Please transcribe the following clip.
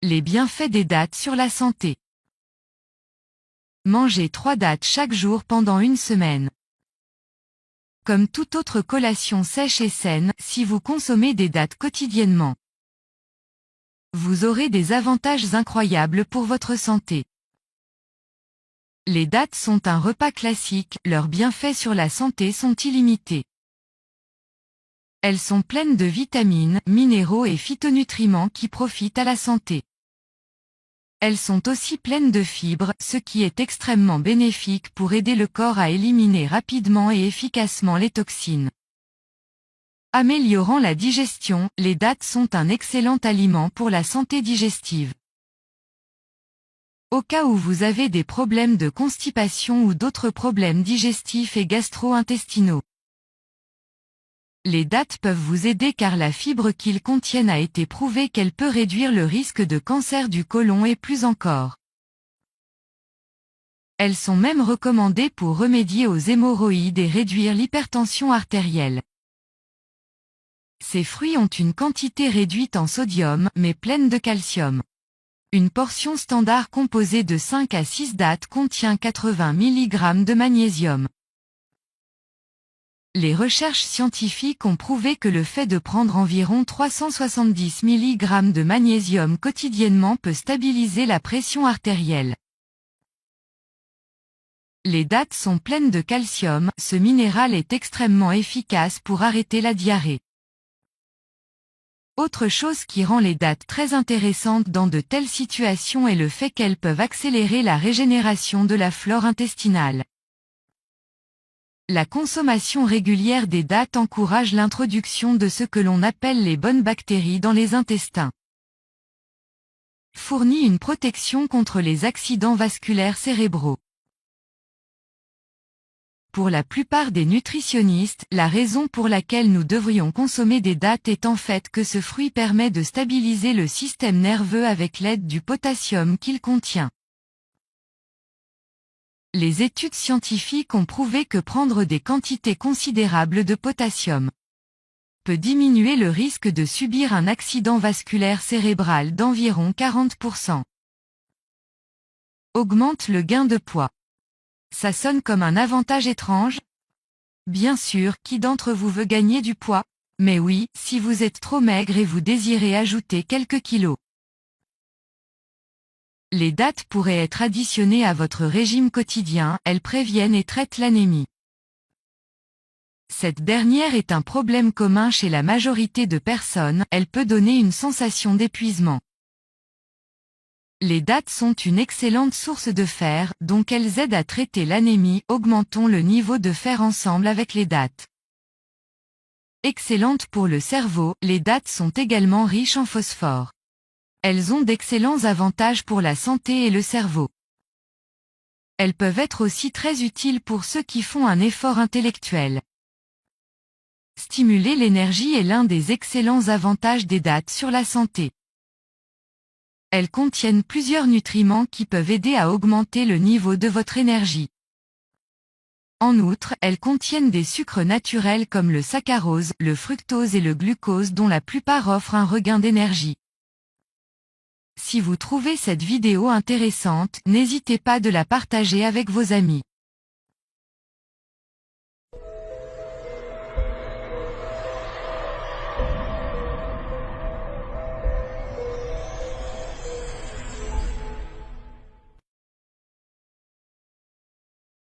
Les bienfaits des dattes sur la santé. Mangez 3 dattes chaque jour pendant une semaine. Comme toute autre collation sèche et saine, si vous consommez des dattes quotidiennement, vous aurez des avantages incroyables pour votre santé. Les dattes sont un repas classique, leurs bienfaits sur la santé sont illimités. Elles sont pleines de vitamines, minéraux et phytonutriments qui profitent à la santé. Elles sont aussi pleines de fibres, ce qui est extrêmement bénéfique pour aider le corps à éliminer rapidement et efficacement les toxines. Améliorant la digestion, les dattes sont un excellent aliment pour la santé digestive. Au cas où vous avez des problèmes de constipation ou d'autres problèmes digestifs et gastro-intestinaux, les dattes peuvent vous aider car la fibre qu'ils contiennent a été prouvé qu'elle peut réduire le risque de cancer du côlon et plus encore. Elles sont même recommandées pour remédier aux hémorroïdes et réduire l'hypertension artérielle. Ces fruits ont une quantité réduite en sodium, mais pleine de calcium. Une portion standard composée de 5 à 6 dattes contient 80 mg de magnésium. Les recherches scientifiques ont prouvé que le fait de prendre environ 370 mg de magnésium quotidiennement peut stabiliser la pression artérielle. Les dattes sont pleines de calcium, ce minéral est extrêmement efficace pour arrêter la diarrhée. Autre chose qui rend les dattes très intéressantes dans de telles situations est le fait qu'elles peuvent accélérer la régénération de la flore intestinale. La consommation régulière des dattes encourage l'introduction de ce que l'on appelle les bonnes bactéries dans les intestins. Fournit une protection contre les accidents vasculaires cérébraux. Pour la plupart des nutritionnistes, la raison pour laquelle nous devrions consommer des dattes est en fait que ce fruit permet de stabiliser le système nerveux avec l'aide du potassium qu'il contient. Les études scientifiques ont prouvé que prendre des quantités considérables de potassium peut diminuer le risque de subir un accident vasculaire cérébral d'environ 40%. Augmente le gain de poids. Ça sonne comme un avantage étrange? Bien sûr, qui d'entre vous veut gagner du poids? Mais oui, si vous êtes trop maigre et vous désirez ajouter quelques kilos. Les dattes pourraient être additionnées à votre régime quotidien, elles préviennent et traitent l'anémie. Cette dernière est un problème commun chez la majorité de personnes, elle peut donner une sensation d'épuisement. Les dattes sont une excellente source de fer, donc elles aident à traiter l'anémie, augmentons le niveau de fer ensemble avec les dattes. Excellentes pour le cerveau, les dattes sont également riches en phosphore. Elles ont d'excellents avantages pour la santé et le cerveau. Elles peuvent être aussi très utiles pour ceux qui font un effort intellectuel. Stimuler l'énergie est l'un des excellents avantages des dattes sur la santé. Elles contiennent plusieurs nutriments qui peuvent aider à augmenter le niveau de votre énergie. En outre, elles contiennent des sucres naturels comme le saccharose, le fructose et le glucose dont la plupart offrent un regain d'énergie. Si vous trouvez cette vidéo intéressante, n'hésitez pas de la partager avec vos amis.